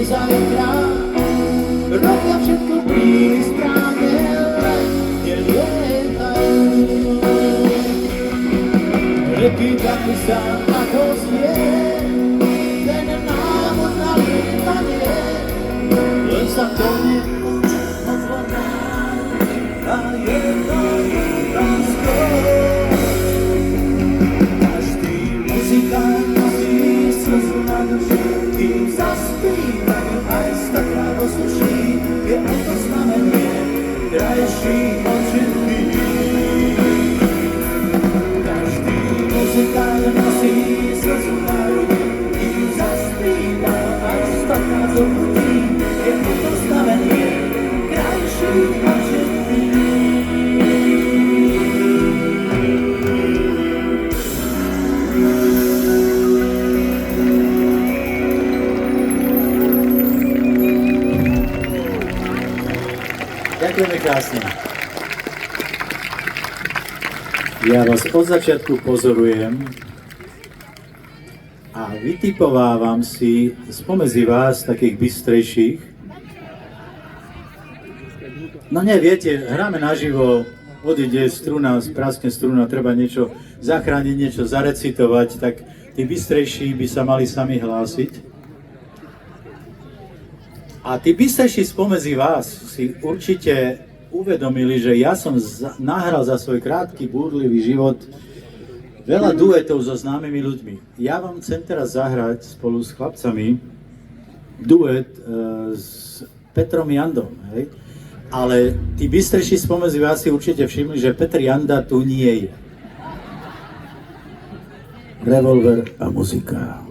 zajtra, robia všetko príli správne, nelietajú. Reky taký sa ako znie, ten návod na lietanie, len sa to neotvorá a jedno každý muzikant nosí slzu na duši, kým zaspívajú aj staklá do suší, je o to znamenie krajší od všetkých. Každý muzikant nosí slzu na ruke, kým zaspívajú aj staklá do suší, je o to znamenie krajší od všetkých. Ďakujeme krásne. Ja vás od začiatku pozorujem a vytipovávam si spomedzi vás takých bystrejších. No nie, viete, hráme naživo, odíde struna, praskne struna, treba niečo zachrániť, niečo zarecitovať, tak tí bystrejší by sa mali sami hlásiť. A tí bystrejší spomedzi vás si určite uvedomili, že ja som nahral za svoj krátky, búrlivý život veľa duetov so známymi ľuďmi. Ja vám chcem teraz zahrať spolu s chlapcami duet s Petrom Jandom, hej? Ale tí bystrejší spomedzi vás si určite všimli, že Petr Janda tu nie je. Revolver a muzika.